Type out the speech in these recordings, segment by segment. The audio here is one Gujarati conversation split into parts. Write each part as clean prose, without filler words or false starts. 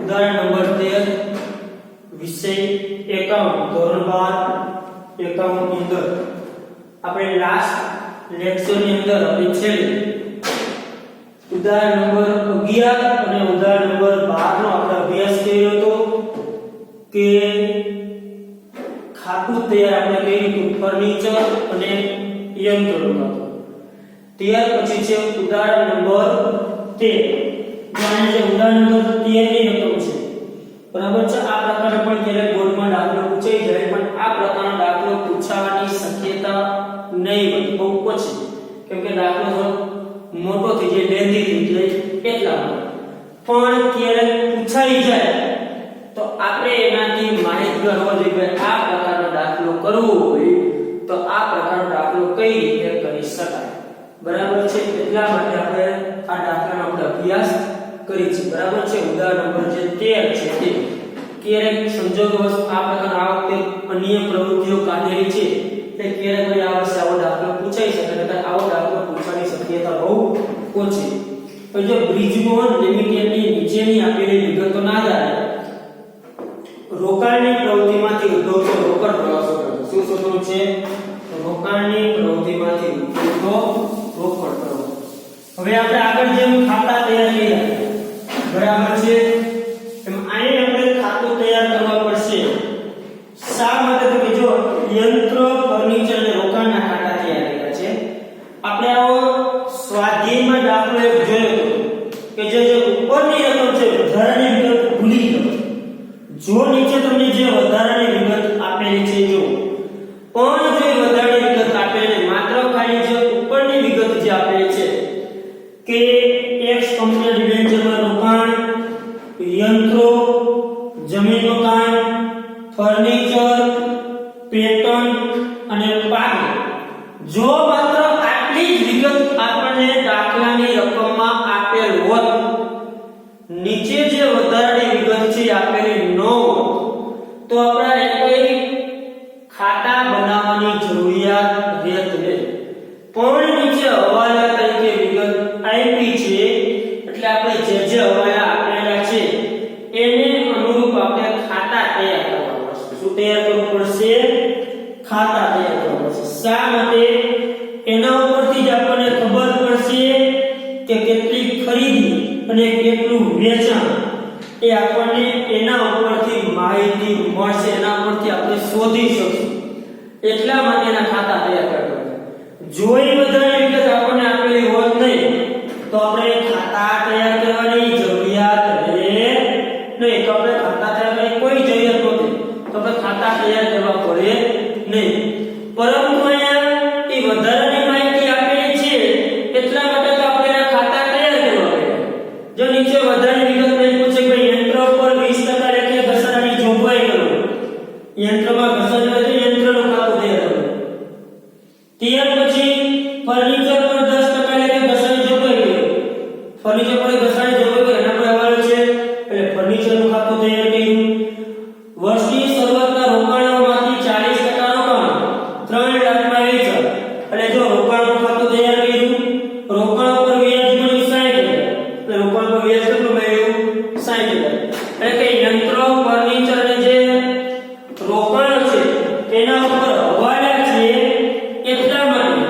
ઉદાહરણ નંબર 13 વિષય એકાઉન્ટ ધોરણ 12 એકાઉન્ટ ની અંદર આપણે લાસ્ટ લેક્ચર ની અંદર આપણે છેલ્લે ઉદાહરણ નંબર 11 અને ઉદાહરણ નંબર 12 નો આપણે અભ્યાસ કર્યો હતો કે ખાતું તૈયાર આપણે કર્યું ફર્નિચર અને યંત્રો ત્યાર પછી છે ઉદાહરણ નંબર 13 જાણે જે ઉદાહરણ નંબર 13 ની રકમ છે બરાબર છે આ પ્રકારનો પણ ક્યારેક બોર્ડમાં દાખલો પૂછાઈ જાય પણ આ પ્રકારનો દાખલો પૂછાવાની શક્યતા નહીં બહુ ઓછી કેમ કે દાખલો મોટો થઈ જાય લેન્ધી થઈ જાય એટલા માટે પણ ક્યારેક પૂછાઈ જાય તો આપણે એનાથી માહિતગાર હોવા જોઈએ આ પ્રકારનો દાખલો કરવો હોય તો આ પ્રકારનો દાખલો કઈ રીતે કરી શકાય બરાબર છે એટલા માટે આપણે આ દાખલાનો આપણે અભ્યાસ કરી છે બરાબર છે ઉદાહરણ નંબર જે 13 છે તે ક્યારેક સંજોગવશ આ પ્રકાર આ વખતે અન્ય પ્રવૃત્તિઓ કાઢેલી છે તે ક્યારેક કોઈ આ વર્ષે આવો દાખલો પૂછાઈ શકે એટલે આવો દાખલો પૂછવાની શક્યતા બહુ ઓછી તો જો બ્રિજમોહન લિમિટેડની નીચેની આપેલી વિગતોના આધારે રોકાણની પ્રવૃત્તિમાંથી ઉદ્ભવતો રોકડ પ્રવાહ શોધો શું શોધવું છે રોકાણની પ્રવૃત્તિમાંથી ઉદ્ભવતો રોકડ પ્રવાહ હવે આપણે આગળ જેમ ખાતા તૈયાર કર્યા બરાબર છે એમ આને આપણે ખાતું તૈયાર કરવા પડશે શા માટે તો કે જો યંત્ર ફર્નિચર અને રોકાણના ખાતા તૈયાર કર્યા છે આપણે આવો સ્વાધ્યાયમાં દાખલો એક જોયો કે જે ઉપરની રકમ છે વધારાની વિગત ભૂલી ગયો જો નીચે તમને જે વધારાની વિગત આપેલી છે જો પણ જે વધારાની વિગત આપેલી માત્ર ખાલી જે ઉપરની વિગત જે આપેલી છે કે એક્સ કંપની ડિબેન્ચરમાં રોકાણ યંત્રો જમીન મકાન ફર્નિચર પેટર્ન અને પાક જો માત્ર આટલી જ વિગત આપણને દાખલાની રકમમાં આપેલ હોત નીચે જે વધારાની વિગત છે આપેલી ન તો આપણે કોઈ ખાતા બનાવવાની જરૂરિયાત રહેત નહીં પણ નીચે હવાલા તરીકે વિગત આપી છે એટલે આપણે જે હવાલા આપેલા છે એને અનુરૂપ આપણે ખાતા તૈયાર કરવા પડશે શું તૈયાર કરવું પડશે ખાતા તૈયાર કરવા પડશે શા માટે એના ઉપરથી જ આપણને ખબર પડશે કે કેટલી ખરીદી અને કેટલું વેચાણ એ આપણને એના ઉપરથી માહિતી મળશે એના ઉપરથી આપણે શોધી શકીશું એટલા માટે એના ખાતા તૈયાર કરવા જોઈ વધારે વિગત આપણને આપેલી હોત નહીં તો આપણે ખાતા તૈયાર કરવાની જરૂરિયાત રહે નહીં તો આપણે ખાતા તૈયાર કરવાની કોઈ જરૂરિયાત નહોતી તો આપણે ખાતા તૈયાર કરવા પડે નહીં પરંતુ અહીંયા એ વધારાની માહિતી આપેલી છે એટલા માટે તો આપણે એના ખાતા તૈયાર કરવા પડે જો નીચે વધારાની વિગત નહીં પૂછે કે યંત્ર પર 20% લેખે ઘસારાની જોગવાઈ કરો યંત્રમાં ઘસારો એટલે યંત્રનું ખાતું તૈયાર કરો ત્યાર પછી ફર્નિચર પર 10% લેખે ઘસારાની જોગવાઈ કરો ફર્નિચર પર ઘસારાની જોગવાઈ કરો એના પર હવાલો છે એટલે ફર્નિચરનું ખાતું તૈયાર કર્યું વર્ષની શરૂઆતના રોકાણોમાંથી 40% રોકાણ 3 લાખમાં વેચાણ એટલે જો રોકાણનું ખાતું તૈયાર કર્યું રોકાણ પર વ્યાજ મળ્યું 60,000 એટલે રોકાણ પર વ્યાજ કેટલું મળ્યું 60,000 એટલે કે યંત્રો ફર્નિચર અને જે રોકાણ છે એના ઉપર હવાલા છે એટલા માટે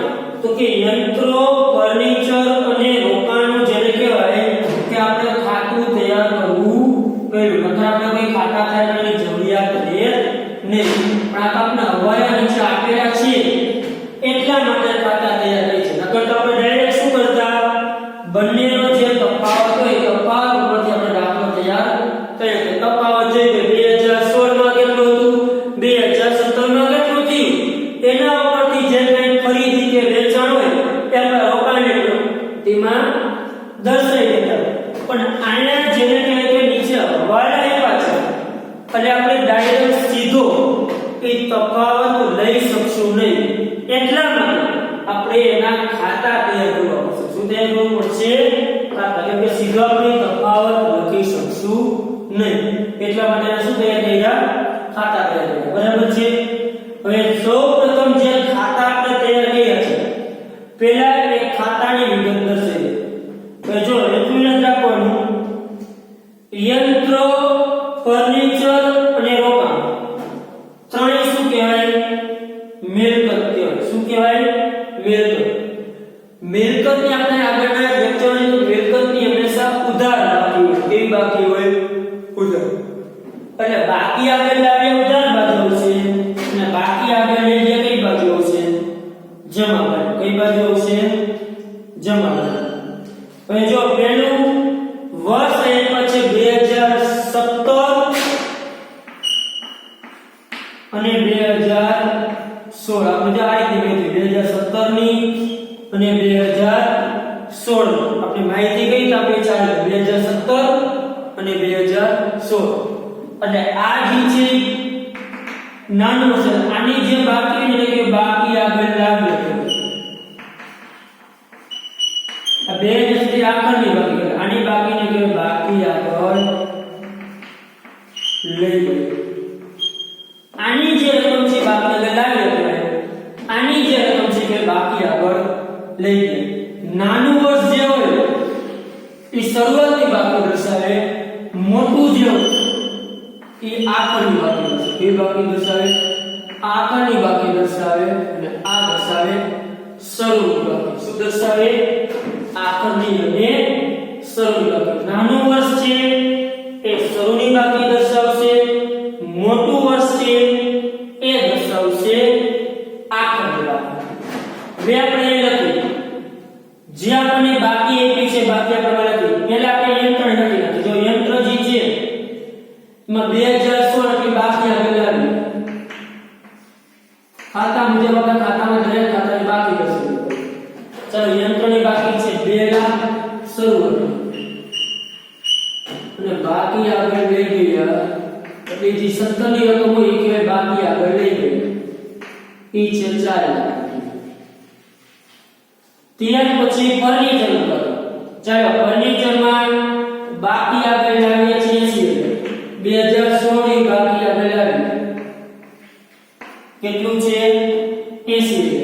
તો કે યંત્રો ફર્નિચર અને રોકાણનું જેને કહેવાય કે આપણે ખાતું તૈયાર કરવું પડ્યું નકર આપણે કોઈ ખાતા તૈયાર કરવાની જરૂરિયાત રહે નહીં પણ આ આપણે હવાલા નીચે આપેલા છે એટલા માટે ખાતા તૈયાર કરી છે નકર તો આપણે ડાયરેક્ટ શું કરતા બંનેનો જે તફાવત હોય તફાવત ઉપરથી આપણે દાખલો તૈયાર કરીએ તફાવત જોઈએ 2016 માં કેટલું હતું 2017 માં કેટલું થયું એના ઉપરથી જે કંઈ ખરીદી કે વેચાણ હોય એ આપણે રોકાણની પ્રવૃત્તિમાં દર્શાવી દેતા પણ આના જેને કહેવાય કે નીચે હવાલા આપ્યા છે એટલે આપણે ડાયરેક્ટ સીધો એ તફાવત લઈ શકશું નહીં એટલા માટે આપણે એના ખાતા તૈયાર કરવા પડશે શું તૈયાર કરવું પડશે ખાતા કેમ કે સીધો આપણે તફાવત લખી શકશું નહીં એટલા માટે શું તૈયાર કર્યા ખાતા તૈયાર કર્યા બરાબર છે હવે સૌપ્રથમ જે ખાતા આપણે તૈયાર કર્યા છે પહેલા એક ખાતાની વિગત દર્શાવી તો જો એટલું યાદ રાખવાનું યંત્રો મિલકતની આપણે આગળના લેક્ચરની મિલકતની હંમેશા ઉધાર બાકી હોય. કેવી બાકી હોય? ઉધાર. એટલે બાકી આગળ લાવીએ ઉધાર બાજુ છે અને બાકી આગળ લઈએ કઈ બાજુ આવશે? જમા બાજુ. કઈ બાજુ આવશે? જમા બાજુ. હવે જો પહેલું વર્ષ આપ્યા છે 2017 અને 2016. આપણે જો આ રીતે મેળવી 2017 ની અને 2016 આપણે માહિતી કઈ તો આપણે ચાલે 2017 અને 2016. એટલે આ જે છે નાનું છે આની જે બાકી એટલે કે બાકી આગળ લાવીએ આ બે જસ્તી આખરની બાકી આની બાકી ને કે બાકી આગળ લઈએ. આની જે રકમ છે બાકી આગળ લાવીએ આની જે રકમ છે કે બાકી આગળ લઈએ. નાનું વર્ષ જે હોય એ શરૂઆતની બાકી દર્શાવે, મોટું જે હોય એ આખરની બાકી દર્શાવે. એ બાકી દર્શાવે આખરની બાકી દર્શાવે અને આ દર્શાવે શરૂની બાકી. શું દર્શાવે? આખરની અને શરૂની બાકી. નાનું વર્ષ છે એ શરૂની બાકી દર્શાવશે, મોટું વર્ષ છે એ દર્શાવશે આખરની બાકી. હવે આપણે એ લખીએ જે આપણને બાકી આપી છે બાકી આપણે લખીએ. પહેલા આપણે યંત્ર લખી નાખીએ. જો યંત્ર જે છે એમાં 2016 કે બાકી આગળ લાવીએ. ખાતા મુજબ આપણે ખાતામાં દરેક ખાતાની બાકી દર્શાવીએ. ચાલો યંત્રની બાકી છે 2 લાખ શરૂઆત અને બાકી આગળ લઈ ગયા એટલે જે 17 ની રકમ હોય એ કહેવાય બાકી આગળ લઈ ગયા. ઈ છે 4 લાખ. ત્યાર પછી ફર્નિચર કરો. ચાલો ફર્નિચરમાં બાકી આગળ લાવીએ છીએ 2016 ની બાકી આગળ લાવીએ. કેટલું છે? 80.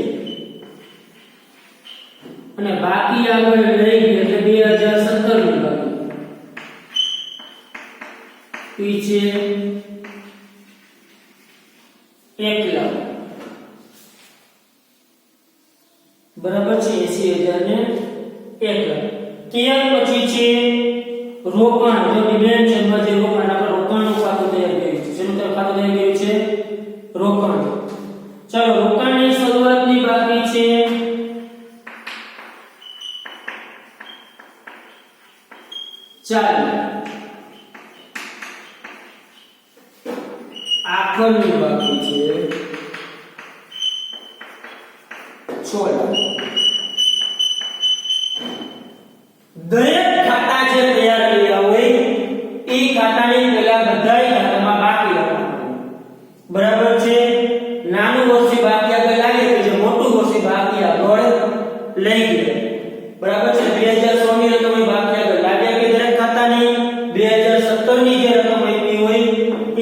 અને બાકી આગળ લઈ ગયા એટલે 2017 ની બાકી ઈ છે 1 લાખ. બરાબર છે 80,000 ને 1 લાખ. ત્યાર પછી છે રોકાણ. જો ડિબેન્ચરમાં જે રોકાણ આપણે રોકાણનું ખાતું તૈયાર કર્યું છે. શેનું ખાતું તૈયાર કર્યું છે? રોકાણ. ચાલો રોકાણની શરૂઆતની બાકી છે 4 લાખ. આખરની બાકી છે 6 લાખ. દરેક ખાતા જે તૈયાર કર્યા હોય એ ખાતાની પહેલા બધાય ખાતામાં બાકી રાખવાનું. બરાબર છે? નાનું વર્ષે બાકી આગળ લાગે છે, મોટું વર્ષે બાકી આગળ લઈ ગયા. બરાબર છે? 2016 ની રકમ બાકી આગળ લાગે કે દરેક ખાતાની 2017 ની જે રકમ આપી હોય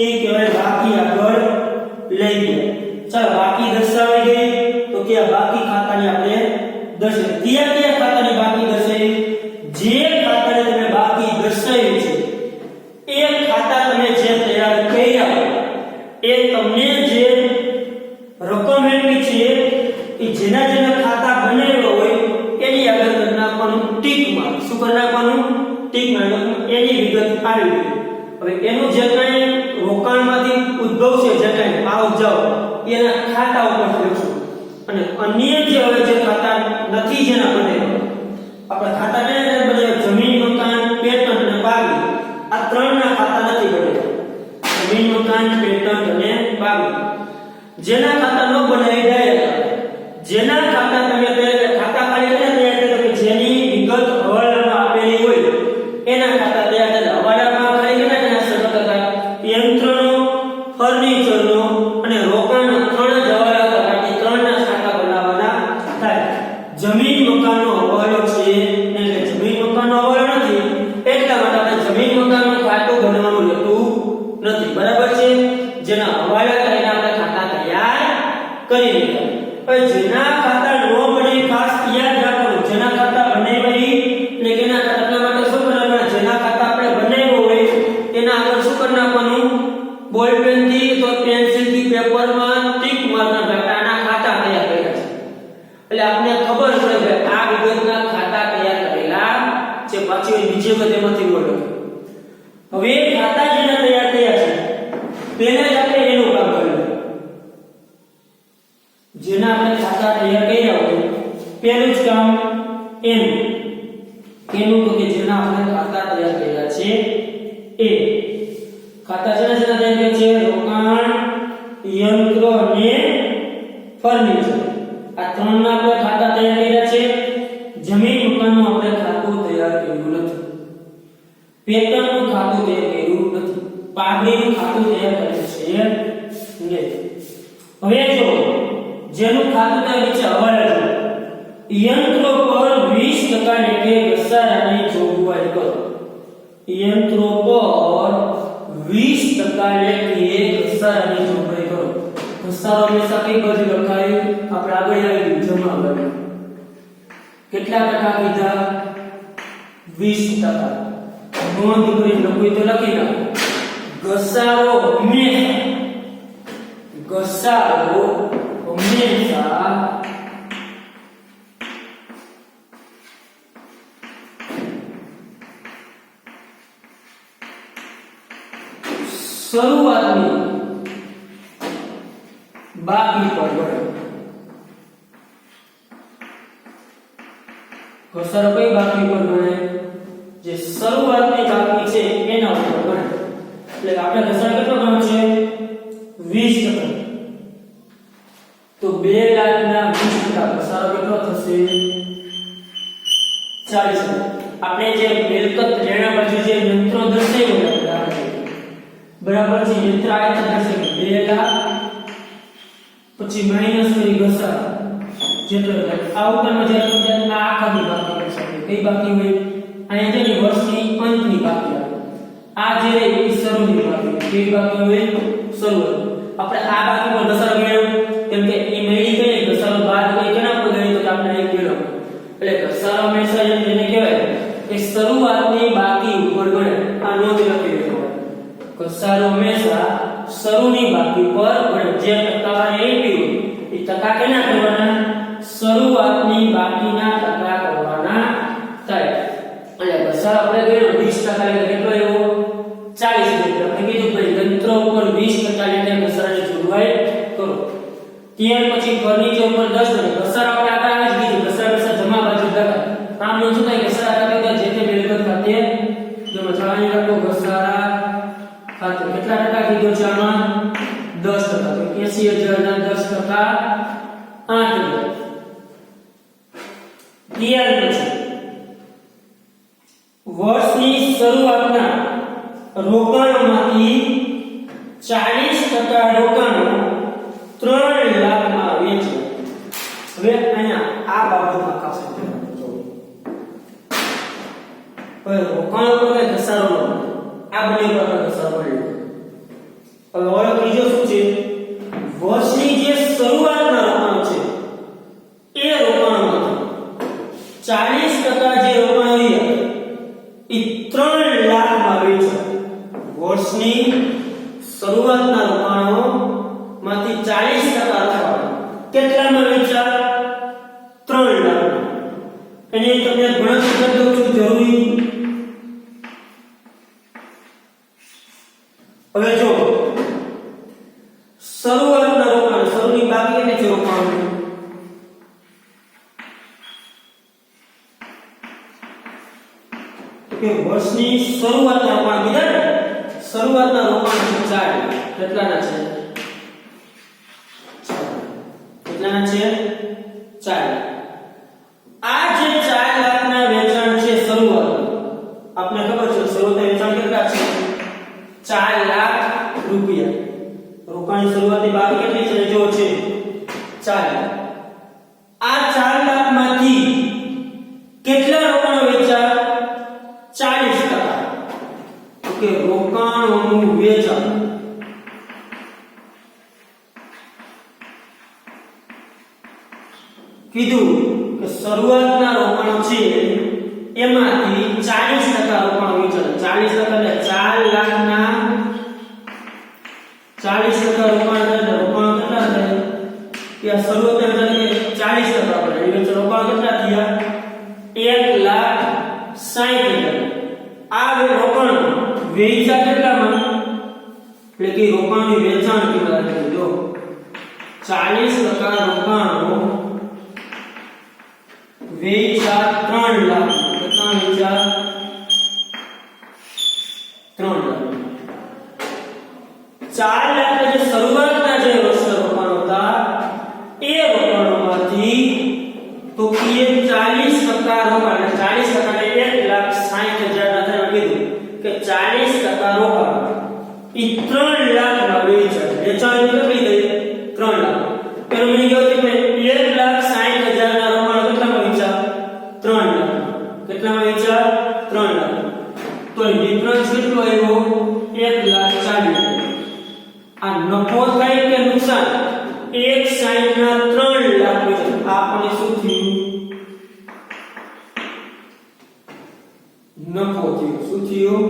એ કહેવાય બાકી આગળ લઈ ગયા. ચાલો બાકી દર્શાવી ગઈ તો કે આ બાકી ખાતાની આપણે દર્શાવી. કયા ખાતાની બાકી દર્શાવી? જે ખાતાને તમે બાકી દર્શાવી છે એ ખાતા તમે જે તૈયાર કર્યા એ તમને જે રકમ આપી છે એ જેના જેના ખાતા બનાવ્યો હોય એની આગળ કરી નાખવાનું ટીક માર્ક. શું કરી નાખવાનું? Tick mark. એની વિગત આવી ગઈ. હવે એનું જે કઈ રોકાણમાંથી ઉદ્ભવશે જે કઈ આવ જાવ એના ખાતા ઉપર લખશું. અને અન્ય જે હવે જે ખાતા નથી જેના બનાવ્યા આપણે ખાતા કયા બનાવ્યા? જમીન, મકાન, પેટન્ટ અને બાગી. આ ત્રણના ખાતા નથી બનાવ્યા. જમીન, મકાન, પેટન્ટ અને બાગી. જેના ખાતા ન બનાવી ડાયરેક્ટ જેના ખાતા તમે ખાતા ખાલી તૈયાર કે જેની વિગત હવાલામાં આપેલી હોય એના ખાતા તૈયાર થાય. હવાલામાં ખાલી કેના શબ્દ યંત્રનો, ફર્નિચરનો અને રોકાણનો ત્રણ જ હવાલા હતા. એ ત્રણના ખાતા બનાવવાના થાય. જમીન, મકાનનો હવાલો છે એટલે જમીન, મકાનનો હવાલો નથી એટલા માટે આપણે જમીન, મકાનનું ખાતું બનાવવાનું રહેતું નથી. બરાબર છે? જેના હવાલા કરીને આપણે ખાતા તૈયાર કરી બીજી વખત એમાંથી નો લખે. હવે ખાતા જેના તૈયાર થયા છે પહેલા જ આપણે એનું કામ કરીએ. જેના આપણે ખાતા તૈયાર કર્યા હોય પહેલું જ કામ એનું તો કે જેના આપણે ખાતા તૈયાર કર્યા છે એ ખાતા જેના તૈયાર છે રોકાણ, યંત્ર અને ફર્નિચર. આ ત્રણના આપણે ખાતા તૈયાર કર્યા છે. જમીન મકાનનું આપણે ખાતું તૈયાર કર્યું નથી. પેટર્નનું ખાતું તૈયાર કર્યું નથી. પાઘડીનું ખાતું તૈયાર કર્યું છે નહીં. હવે જો જેનું ખાતું તૈયાર છે હવાલે યંત્રો પર 20% લેખે ઘસારાની જોગવાઈ કરો. યંત્રો પર 20% લેખે ઘસારાની જોગવાઈ કરો. ઘસારો હંમેશા કઈ બાજુ લખાય? આપણે આગળ આવી જમા બાજુ. કેટલા ટકા કીધા? 20%. નોંધ કરી લખી તો લખી નાખો. ઘસારો હંમેશા શરૂઆતની બાકી પર ગણે. ઘસારો કઈ બાકી પર ગણે? જે શરૂઆતની બાકી છે એના ઉપર ગણે. એટલે આપણે ઘસારો કેટલો ગણો છે? 20%. તો 2 લાખના 20% ઘસારો કેટલો થશે? 40,000. આપણે જે મિલકત લેણા બાજુ જે યંત્રો દર્શાવ્યું બરાબર છે. યંત્ર આયતન થશે 2 લાખ પછી માઈનસ કરી ઘસારો જેટલો આ ઉપરમાં જે આ આખાની બાકી છે. કઈ બાકી હોય? અહીંયા જેની વર્ષની અંતની બાકી આવે. આ જે એ શરૂની બાકી. કઈ બાકી હોય? શરૂઆત. આપણે આ બાકી પર ઘસારો ગણ્યો કેમ કે એ મેળી ગઈ ઘસારો બાદ ગઈ કેના પર ગઈ તો આપણે એક ગણ્યો. એટલે ઘસારો હંમેશા જેને કહેવાય એ શરૂઆતની બાકી ઉપર ગણે. આ નોંધ લખી દેજો. ઘસારો હંમેશા શરૂની બાકી પર ગણે. જે ટકાવારી આપી હોય એ ટકા કેના કરવાના? શરૂઆતની બાકીના ટકા કરવાના થાય. એટલે ઘસારો આપણે ગણ્યો 20% એટલે કેટલો એવો? 40. આપણે કીધું કે યંત્રો ઉપર 20% એટલે ઘસારાની જોગવાઈ કરો. ત્યાર પછી ફર્નિચર ઉપર 10%. ઘસારો આપણે આગળ જ કીધું ઘસારા જમા બાજુ લગાય. આમ નો શું થાય? ઘસારા ટકા જે તે મિલકત ખાતે જેમાં જવાની રાખો ઘસારા ખાતે કેટલા ટકા કીધો છે આમાં? 10%. તો 80,000 ના 10% 8,000. ત્યાર પછી વર્ષની શરૂઆતના રોકાણોમાંથી 40% રોકાણો 3 લાખમાં વેચો. હવે અહીંયા આ બાબતમાં ખાસ ધ્યાન આપજો. હવે રોકાણો પર ઘસારો આ બંને પર ઘસારો મળ્યો. હવે ઓલો ત્રીજો શું છે? વર્ષની જે શરૂઆતના રોકાણો છે એ રોકાણોમાંથી 40% જે રોકાણો રહ્યા એ 3 લાખમાં વેચો. વર્ષની શરૂઆતના રોકાણોમાંથી 40% રોકાણો કેટલામાં વેચ્યા? 3 લાખ. એની તમને ગણતરી કરી દઉં છું જરૂરી. હવે જો શરૂઆતના રોકાણ શરૂની બાકી એટલે છે રોકાણ કે વર્ષની શરૂઆતના રોકાણ કીધા ને શરૂઆતના રોકાણ 4 કેટલાના છે? કેટલાના છે? 4. આ જે 4 લાખના વેચાણ છે શરૂઆત આપને ખબર છે શરૂઆતના વેચાણ કેટલા છે? 4 લાખ રૂપિયા. રોકાણની શરૂઆતની બાકી કેટલી છે? જો છે 4. આ 4 લાખમાંથી કેટલા રોકાણો વેચ્યા? 40%. કે રોકાણોનું વેચાણ કીધું કે શરૂઆતના રોકાણો છે એમાંથી 40% રોકાણો વેચાણ. 40% એટલે 4 લાખના 40% રોકાણ એટલે રોકાણ કેટલા થાય? કે શરૂઆતના વેચાણ 40% આપણે વેચાણ રોકાણ કેટલા થયા? 1,60,000. આ રોકાણ વેચાણ કેટલામાં એટલે કે રોકાણની વેચાણ કેટલા છે જો 40% રોકાણો વેચાણ 3 લાખ કેટલા વેચાણ 3 લાખ 4 લાખ જે શરૂઆતના જે વર્ષ રોકાણ હતા એ રોકાણોમાંથી તો કે 40% રોકાણ 40% એટલે 1,60,000 ના થાય કીધું કે 40% રોકાણ ઈ 3 લાખ માં વેચાણ કેટલી થઈ 3 લાખ પેલો મને કહ્યું કે 1,60,000 ના રોકાણ કેટલામાં વેચાણ 3 લાખ કેટલામાં વેચાણ 3 લાખ તો ડિફરન્સ કેટલો આવ્યો 1,40,000 આ નફો થાય કે નુકસાન 1,60 ના 3 લાખ વેચાણ આપણે શું થયું નફો થયો શું થયું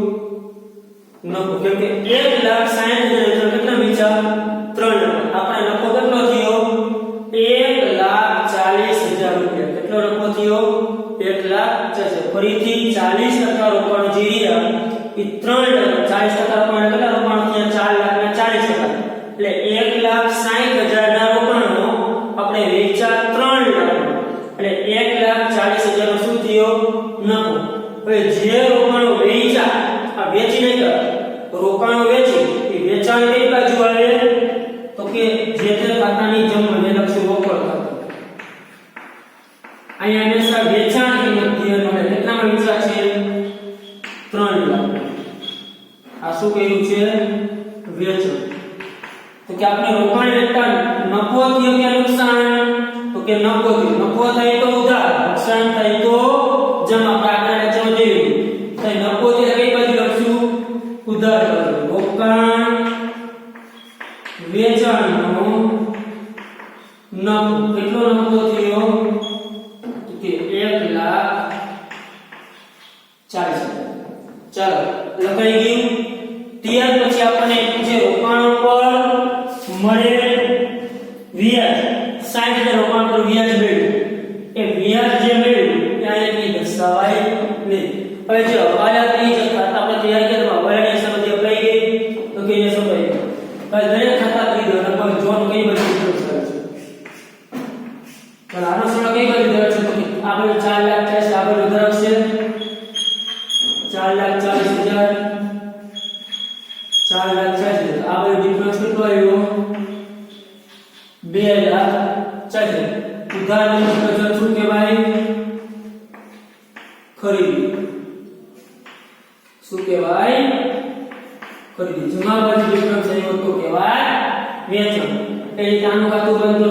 નફો કેમ કે 1,60,000 કેટલા વેચાણ 3 લાખ આપણે નફો કેટલો થયો 1,40,000 રૂપિયા કેટલો નફો થયો 1,40,000 ફરીથી 40% રોકાણ જે રહ્યા એ 3 લાખ 40% રોકાણ કેટલા રોકાણ થયા 4 લાખ ના 40% એટલે 1,60,000 ના રોકાણનો આપણે વેચાણ 3 લાખ એટલે 1,40,000 નો શું થયો નફો હવે જે રોકાણો વેચા આ વેચી નહીં કર રોકાણો વેચી એ વેચાણ કઈ બાજુ આવે તો કે જે તે ખાતાની જમણે લક્ષી રોકડ ખાતું અહીંયા હંમેશા વેચાણ કિંમત ધ્યાન મળે કેટલામાં વેચા છે 3 લાખ આ શું કહ્યું છે વેચાણ તો કે આપણે રોકાણ વેચતા નફો થયો કે નુકસાન તો કે નફો થયો નફો થાય તો ઉધાર નુકસાન થાય તો જમા આપણે આગળ જોયું તો નફો થયો કઈ બાજુ લખશું ઉધાર બાજુ રોકાણ વેચાણનો નફો કેટલો નફો થયો તો કે 1,40,000 ચાલો લખાઈ ગયું ત્યાર પછી આપણને જે રોકાણ પર મળે વ્યાજ 60,000 રોકાણ પર વ્યાજ મળ્યું એ વ્યાજ જે મળ્યું ત્યાં એની દર્શાવાય નહીં હવે જો હવાલાની જે ખાતા આપણે તૈયાર કર્યા હવાલાની સમજ અપ્લાય ગઈ તો કે એ સમય ભાઈ દરેક ખાતા કરી દો અને કોઈ જોન કઈ બધી જરૂર છે પણ આનો સમય કઈ બધી જરૂર છે તો આપણે 4 લાખ છે આગળ વધારે છે 4,40,000 4,40,000 આ બધો ડિફરન્સ કેટલો આવ્યો 2,40,000 ઉધારનું બજાર શું કહેવાય ખરીદી શું કહેવાય ખરીદી જમા બાજુ ડિફરન્સ આવ્યો તો કહેવાય વેચાણ એ રીતે આનું ખાતું બંધ કરો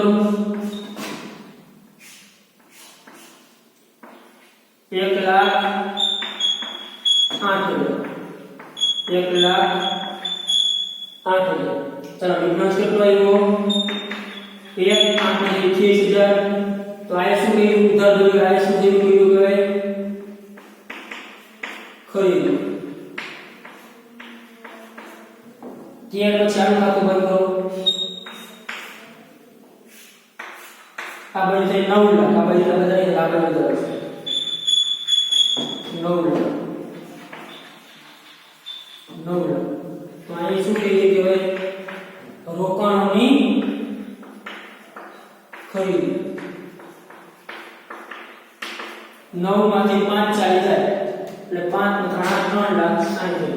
1,08,000 1,08,000 ચાલો ડિફરન્સ કેટલો આવ્યો 1,08,000 તો આ શું કહ્યું ઉધાર જોયું આ શું કહ્યું કહેવાય ખરીદી ત્યાર પછી આનું ખાતું બંધ કરો આ બાજુ થઈ 9 લાખ આ બાજુ વધારે આ બાજુ વધારે 9 લાખ તો અહીં શું કહીએ કે ભાઈ રોકાણોની ખરીદી 9 માંથી 5 ચાલી જાય એટલે 5 નું 3,60,000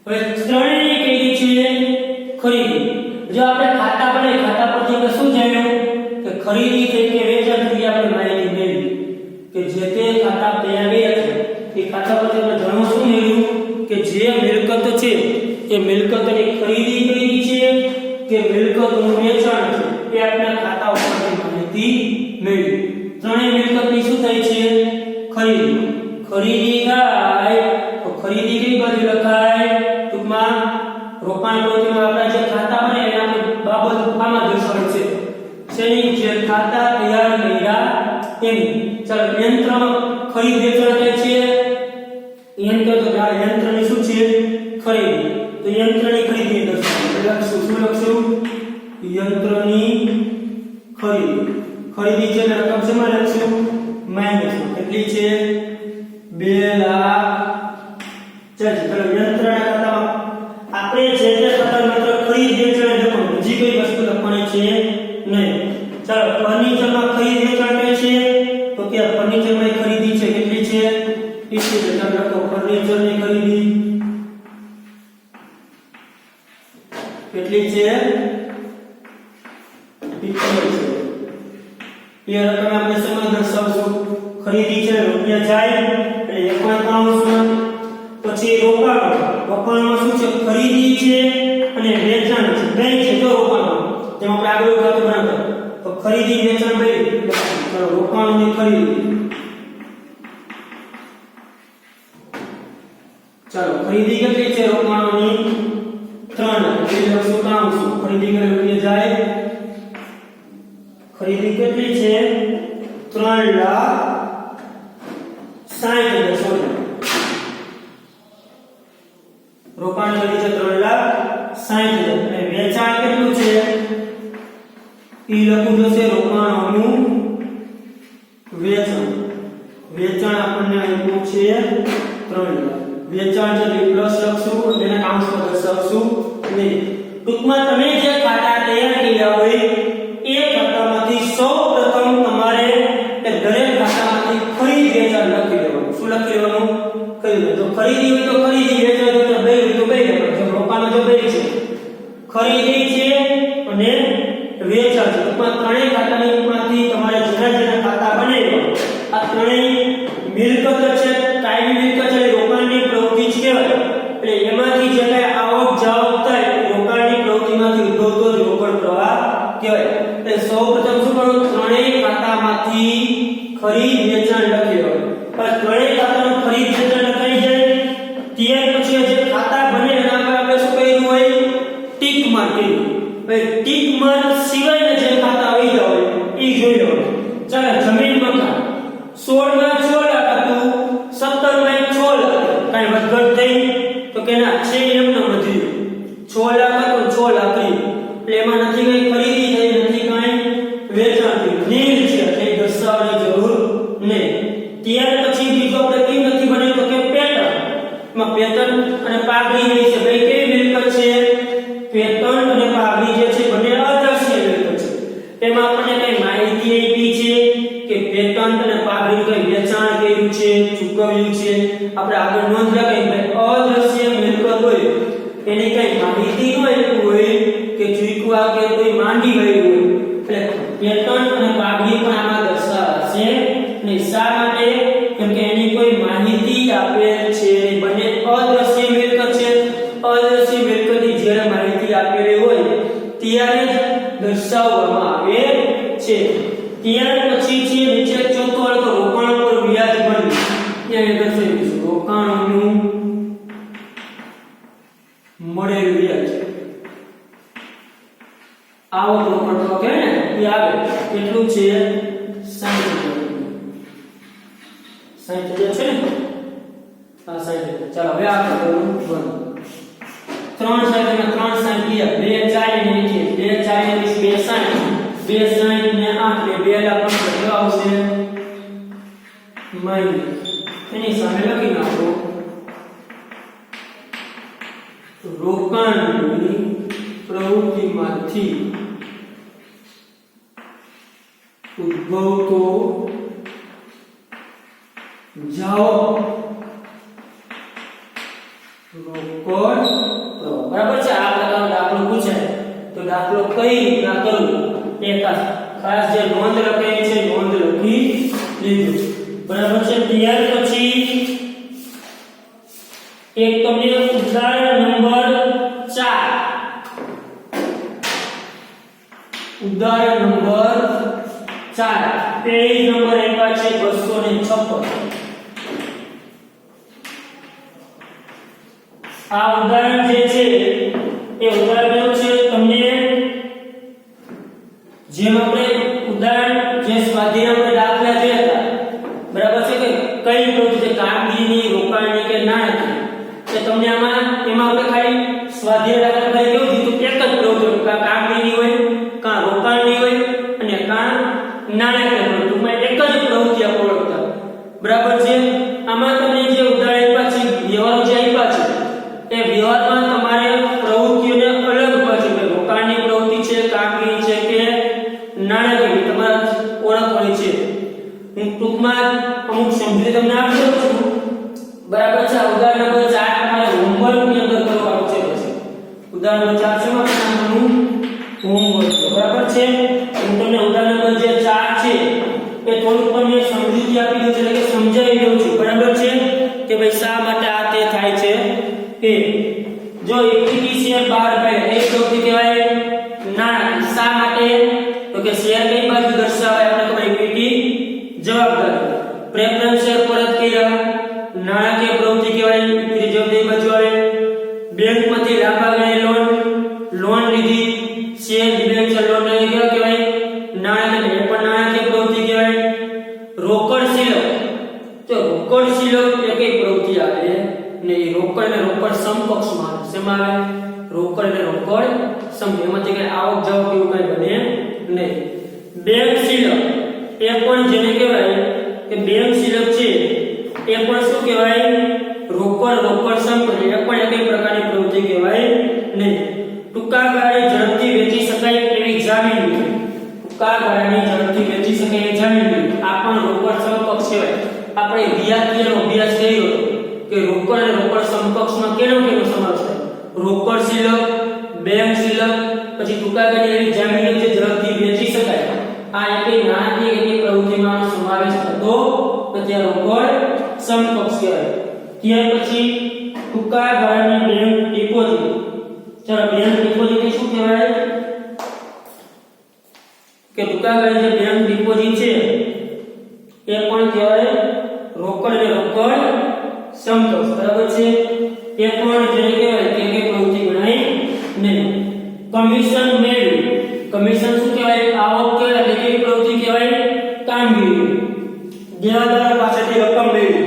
હવે ત્રણેય કઈ છે ખરીદી જો આપણે ખાતા બનાવી ખાતા પરથી આપણે શું જાણ્યું કે ખરીદી થઈ કે વેચાણ થઈ આપણે માહિતી મેળવી કે જે તે ખાતા તૈયાર ગયા છે એ ખાતા પરથી આપણે જાણવું શું મળ્યું કે જે મિલકત છે એ મિલકતની ખરીદી કરી છે કે મિલકતનું વેચાણ છે એ આપણે ખાતા ઉપરથી માહિતી મેળવી ત્રણેય મિલકતની શું થઈ છે ખરીદી ખરીદી થાય તો ખરીદી કઈ બાજુ લખાય ટૂંકમાં રોકાણ પ્રવૃત્તિમાં આપણા જે ખાતા બને એના બાબત આમાં દર્શાવે છે શેની જે ખાતા તૈયાર કર્યા એની ચાલો યંત્ર ખરીદ વેચાણ થાય છે યંત્ર તો આ યંત્રની શું છે ખરીદી તો યંત્રની ખરીદી લખશું શું લખશું યંત્રની ખરીદી ખરીદી છે રકમ શેમાં લખશું માઈનસ કેટલી છે 5,000 2 લાખ ચાલો યંત્રના ખાતામાં આપણે જે ખાતા માત્ર ખરીદ વેચાણ લખવાનું, બીજી કોઈ વસ્તુ લખવાની છે નહીં. ચાલો ફર્નિચરમાં ખરીદ વેચાણ કઈ છે તો કે ફર્નિચરમાં ખરીદી છે કેટલી છે 80,000 લખો. ફર્નિચરની ખરીદી કેટલી છે 70,000. એ રકમ આપણે સમય દર્શાવશું. ખરીદી છે રૂપિયા જાય એટલે 1.93. પછી રોકાણમાં શું છે ખરીદી છે અને વેચાણ છે બે છે. તો રોકાણમાં જેમ આપણે આગળ વાત બરાબર તો ખરીદી વેચાણ બે તો રોકાણની ખરીદી. ચાલો ખરીદી કેટલી છે રોકાણની 3 લાખ. એટલે લખશું કામ શું ખરીદી કરે રૂપિયા જાય. ખરીદી કેટલી છે 3,60,000. સોરી રોકાણ કરી છે 3,60,000 અને વેચાણ કેટલું છે ઈ લખવું જોશે રોકાણોનું વેચાણ. વેચાણ આપણને આપ્યું છે 3 લાખ. વેચાણ છે પ્લસ લખશું અને એના કાઉન્સમાં દર્શાવશું નહીં. ટૂંકમાં તમે જે ખાતા તૈયાર કર્યા હોય એ ખાતામાંથી સૌપ્રથમ તમારે એ દરેક ખાતામાંથી ખરીદ વેચાણ લખી દેવાનું. શું લખી દેવાનું ખરીદ. તો ખરીદી હોય તો ખરીદી, વેચાણ હોય તો બે હોય તો બે. રોકાણ જો બે છે ખરીદી છે અને વેચાણ છે. ટૂંકમાં ત્રણેય ખાતાની ઉપરથી તમારે જેના જેના ખાતા બનાવ્યા આ ત્રણેય મિલકત છે કાયમી મિલકત છે રોકાણની પ્રવૃત્તિ જ કહેવાય. એટલે એમાંથી જે કાંઈ આવક જાવક થાય રોકાણની પ્રવૃત્તિમાંથી ઉદ્ભવતો જ રોકડ પ્રવાહ કહેવાય. એટલે સૌપ્રથમ શું કરવું ત્રણેય ખાતામાંથી ખરીદ વેચાણ લખી દેવાનું. પણ ત્રણેય ખાતાનું ખરીદ વેચાણ લખાઈ જાય ત્યાર પછી જે ખાતા બને એના પર આપણે શું કર્યું હોય ટીક માર્ક કર્યું. હવે ટીક માર્ક સિવાયના જે ખાતા આવી ગયા હોય એ જોઈ લો. ચાલો જમીન મકાન 16 માં 6 લાખ હતું 17 માં 6 લાખ કાઈ વધઘટ થઈ તો કે ના છે એમનો નથી 6 લાખ હતો 6 લાખ એટલે એમાં નથી કઈ ખરીદી થઈ નથી કઈ વેચાણ થયું નીલ છે એટલે દર્શાવવાની જરૂર નહીં. ત્યાર પછી બીજો આપણે કેમ નથી બન્યું તો કે પેટર્ન. માં પેટર્ન અને પાઘડી જે છે બે કેવી મિલકત છે પેટર્ન અને પાઘડી જે છે બંને અદ્રશ્ય મિલકત છે. એમાં આપણને કઈ માહિતી આપી છે કે પેટર્ન અને પાઘડી કઈ વેચાણ કર્યું છે ચૂકવ્યું છે. આપણે આગળ નોંધ રાખી કે અદ્રશ્ય મિલકત હોય એની કઈ માહિતી હોય કે ચૂકવા કે કોઈ માંડી ગયું હોય એટલે પેટર્ન અને પાઘડી પણ આમાં દર્શાવશે નહીં. શા માટે કેમ કે એની કોઈ માહિતી આપેલ છે બંને અદ્રશ્ય મિલકત છે. અદ્રશ્ય મિલકતની જ્યારે માહિતી આપેલી હોય ત્યારે જ દર્શાવવામાં આવે છે. ત્યાર પછી છે નીચે ચોથો અર્થ રોકાણ પર વ્યાજ ભરવું. ત્યાં દર્શાવ્યું રોકાણનું મળેલ વ્યાજ આવક રોકડ તો કે ને એ આવે કેટલું છે 60,000 છે ને આ 60,000. ચાલો હવે આ કરવું બંધ. 3 સાઈડ માં 3 સાઈડ ગયા 2 4 ને નીચે 2 4 ને 2 સાઈડ 2 સાઈડ ને 8 ને 2 લાખ કેટલો આવશે માઈનસ. એની સામે લખી નાખો રોકાણની પ્રવૃત્તિમાંથી ઉદ્ભવતો જાઓ રોકડ બરાબર છે. આ પ્રકારનો દાખલો પૂછાય તો દાખલો કઈ રીતના કરવો એ ખાસ જે નોંધ લખેલી છે નોંધ લખી લીધું બરાબર છે. ત્યાર પછી એક તમને ઉદાહરણ નંબર 4 ઉદાહરણ નંબર 4 પેજ નંબર આપ્યા છે 256. આ ઉદાહરણ જે છે એ ઉદાહરણ છે તમને જેમ આપણે ઉદાહરણ જે સ્વાધ્યાય આપણે દાખલા જે હતા બરાબર છે કે કઈ પ્રવૃત્તિ કામગીરીની રોકાણની કે નાણાકીય કે તમને આમાં એમાં આપણે ખાલી સ્વાધ્યાય દાખલા કરી કેવું દીધું એક જ પ્રવૃત્તિ કામગીરી હોય કા રોકાણની હોય અને કા નાણાકીય ટૂંકમાં એક જ પ્રવૃત્તિ આપણે ઓળખતા બરાબર છે. આમાં તમને હું ટૂંકમાં અમુક સમજી તમને આપી દઉં છું બરાબર છે ઉદાહરણ નંબર 4 તમારે હોમવર્ક ની અંદર કરવાનું છે પછી ઉદાહરણ નંબર 4 છે આપણું હોમવર્ક બરાબર છે હું તમને ઉદાહરણ નંબર જે 4 છે એ થોડુંક તમને સમજૂતી આપી દઉં છું એટલે કે સમજાવી દઉં છું બરાબર છે કે ભાઈ શા માટે આ તે થાય છે એ જો ઇક્વિટી શેર બહાર પાડે એ સૌથી કહેવાય ના શા માટે તો કે શેર કઈ બાજુ દર્શાવે આપણે ખબર ઇક્વિટી જવાબદારી પ્રેફરન્સ શેર પરત કર્યા નાણાકીય પ્રવૃત્તિ કહેવાય ઇક્વિટી જવાબદારી બાજુ આવે બેંકમાંથી લાંબા ગાળે લોન લીધી શેર ડિબેન્ચર લોન લઈ ગયા કહેવાય નાણાકીય પણ નાણાકીય પ્રવૃત્તિ કહેવાય રોકડ શિલક તો રોકડ શિલક એ કઈ પ્રવૃત્તિ આવે ને એ રોકડ ને રોકડ સમકક્ષમાં આવે શેમાં આવે રોકડ ને રોકડ સમ એમાંથી કઈ આવક જાવક એવું કઈ બને નહીં બેંક શિલક એ પણ જેને કહેવાય કે બેંક શિલક છે એ પણ શું કહેવાય રોકડ સંપત્તિ એ પણ એક પ્રકારની પ્રવૃત્તિ કહેવાય નહીં ટૂંકા ગાળે ઝડપથી વેચી શકાય એવી જામીન ટૂંકા ગાળાની ઝડપથી વેચી શકાય એવી જામીન આ પણ રોકડ સમકક્ષ કહેવાય આપણે વ્યાજનો અભ્યાસ કર્યો કે રોકડ અને રોકડ સમકક્ષમાં કેનો સમાવેશ થાય રોકડ શિલક બેંક શિલક પછી ટૂંકા ગાળે એવી જામીન જે ઝડપથી વેચી શકાય આ એકે નાણાકીય એકે પ્રવૃત્તિમાં સમાવેશ થતો નથી આ રોકડ સમકક્ષ કહેવાય ત્યાર પછી ટૂંકા ગાળાની બેંક ડિપોઝિટ ચાલો બેંક ડિપોઝિટ એ શું કહેવાય કે ટૂંકા ગાળાની જે બેંક ડિપોઝિટ છે એ પણ કહેવાય રોકડ અને રોકડ સમકક્ષ બરાબર છે એ પણ જેને કહેવાય કે પ્રવૃત્તિ ગણાય નહીં કમિશન મેળવી કમિશન શું કહેવાય આવક કહેવાય એટલે કે પ્રવૃત્તિ કહેવાય કામગીરી દેવાદાર પાસેથી રકમ મેળવી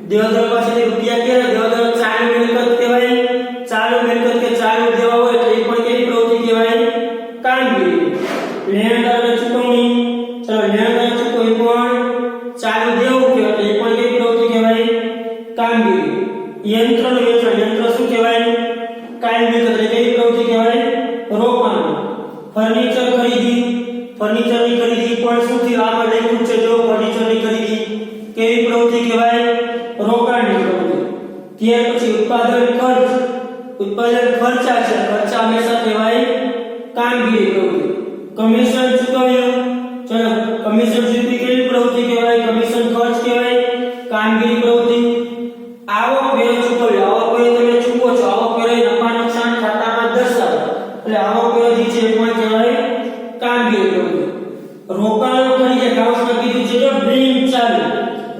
દેવાદાર પાસેથી રૂપિયા કહેવાય દેવાદાર ચાલુ મિલકત કહેવાય ચાલુ મિલકત કે ચાલુ દેવા હોય એટલે એ પણ કેવી પ્રવૃત્તિ કહેવાય કામગીરી લેણદારને ચૂકવણી ચાલો લેણદાર ચૂકવણી પણ ચાલુ દેવું કહેવાય એટલે એ પણ કેવી પ્રવૃત્તિ કહેવાય કામગીરી યંત્રનું વેચાણ યંત્ર શું કહેવાય કાયમ મિલકત એટલે કેવી પ્રવૃત્તિ કહેવાય રોકાણ ફર્નિચર ખરીદી ફર્નિચરની ખરીદી પણ શું થી આમાં લખ્યું છે જો ફર્નિચરની ખરીદી કેવી પ્રવૃત્તિ કહેવાય રોકાણની પ્રવૃત્તિ ત્યાર પછી ઉત્પાદન ખર્ચા છે ખર્ચા હંમેશા કહેવાય કામગીરી પ્રવૃત્તિ કમિશન ચૂકવ્યું ચલો કમિશન ચૂકવી કેવી પ્રવૃત્તિ કહેવાય કમિશન ખર્ચ કહેવાય કામગીરી પ્રવૃત્તિ આવક વેરો ચૂકવ્યો આવક વેરો તમે ચૂકવો છો આવક વેરો નફા નુકસાન ખાતામાં દર્શાવો એટલે આવક વેરો જે છે એ પણ કહેવાય કામગીરી પ્રવૃત્તિ રોકાણો ખરીદે કાઉન્સમાં કીધું છે જો ડ્રીમ ચાલુ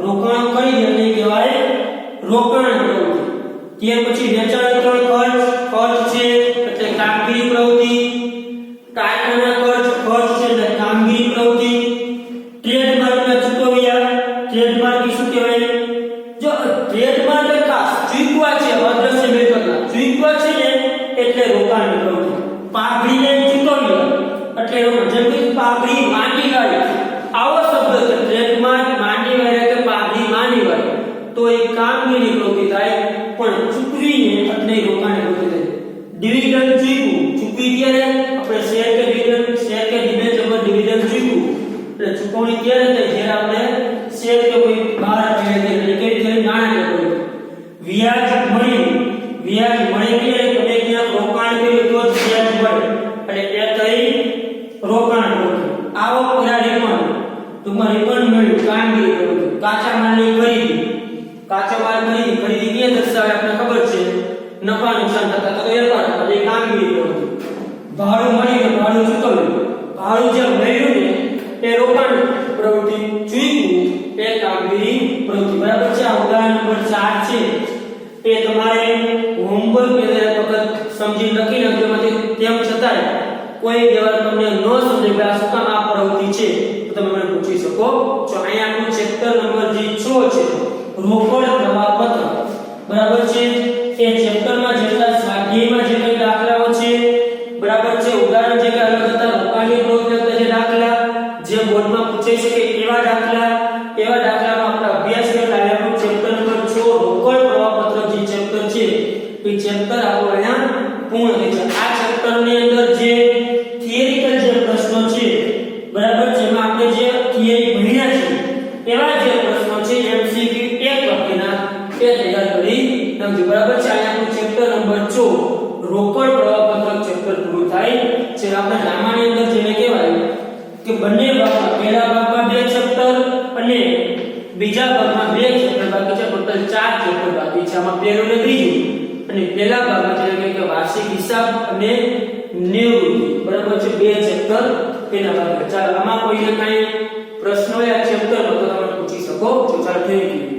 રોકાણો ખરીદે એટલે કહેવાય રોકાણ પ્રવૃત્તિ ત્યાર પછી વેચાણ ખર્ચ છે એટલે કામગીરી પ્રવૃત્તિ કારખાના ખર્ચ છે એટલે કામગીરી પ્રવૃત્તિ ટ્રેડમાર્કના ચૂકવ્યા ટ્રેડમાર્ક શું કહેવાય જો ટ્રેડમાર્ક ખાસ ચૂકવા છે અદ્રશ્ય મિલકતના ચૂકવા છે ને એટલે રોકાણની પ્રવૃત્તિ પાઘડીને ચૂકવ્યા એટલે જેમ કે પાઘડી માંડી વાળી આવો શબ્દ છે ટ્રેડમાર્ક માંડી વાળી કે પાઘડી માંડી વાળી તો એ કામગીરી પ્રવૃત્તિ થાય પણ ચૂકવીને એટલે રોકાણની પ્રવૃત્તિ થાય ડિવિડન્ડ ચૂકવી ક્યારે આપણે શેર કે ડિબેન્ચર પર ડિવિડન્ડ ચૂકવું એટલે ચૂકવણી ક્યારે થાય જ્યારે આપણે શેર કે કોઈ બહાર એટલે કે નાણાકીય પ્રવૃત્તિ વ્યાજ મળી ક્યારે તમે ક્યાં રોકાણ કર્યું તો જ વ્યાજ મળે એટલે એ થઈ રોકાણ પ્રવૃત્તિ આવક વેરા રિફંડ ટૂંકમાં રિફંડ મળ્યું કામગીરી પ્રવૃત્તિ કાચા માલની ખરીદી ખરીદી કે દર્શાવે આપણે ખબર છે નફા નુકસાન થતા તો વેપાર એટલે કામગીરી પ્રવૃત્તિ ભાડું મળી કે ભાડું ચૂકવ્યું ભાડું જે મળ્યું ને એ રોકાણ પ્રવૃત્તિ ચૂકવું એ કામગીરી પ્રવૃત્તિ બરાબર છે આ ઉદાહરણ નંબર 4 છે એ તમારે હોમવર્ક એટલે વખત સમજી લખી નાખજો એમાંથી તેમ છતાંય કોઈ વ્યવહાર તમને ન સમજે કે આ શું કામ આ પ્રવૃત્તિ છે તો તમે મને પૂછી શકો છો અહીંયા આપણું ચેપ્ટર નંબર જે 6 છે રોકડ પ્રવાહપત્ર બરાબર છે એ ચેપ્ટરમાં જેટલા સ્વાધ્યાયમાં જે કઈ દાખલાઓ છે બરાબર છે ઉદાહરણ જે કે અલગ હતા રોકાણની પ્રવૃત્તિ જે દાખલા જે બોર્ડમાં પૂછાઈ શકે એવા દાખલામાં આપણે અભ્યાસ કરતા આવ્યા ચેપ્ટર નંબર 6 રોકડ પ્રવાહપત્ર જે ચેપ્ટર છે એ ચેપ્ટર આપણો અહીંયા પૂર્ણ થાય છે આ ચેપ્ટરની અંદર જે થિયરિકલ જે પ્રશ્નો છે બરાબર છે એમાં આપણે જે થિયરી ભણ્યા છે એ આપણા ડ્રામાની અંદર જેને કહેવાય કે બંને ભાગમાં પહેલા ભાગમાં 2 ચેપ્ટર અને બીજા ભાગમાં 2 ચેપ્ટર બાકી છે, ટોટલ 4 ચેપ્ટર બાકી છે. આમાં પહેલું ને ત્રીજું અને પહેલા ભાગમાં જેને કે વાર્ષિક હિસાબ અને નિવૃત્તિ, બરાબર છે, 2 ચેપ્ટર પહેલા ભાગમાં. ચાલો આમાં કોઈને કઈ પ્રશ્ન હોય આ ચેપ્ટરમાં તો તમે પૂછી શકો છો. ચાલો થેન્ક યુ.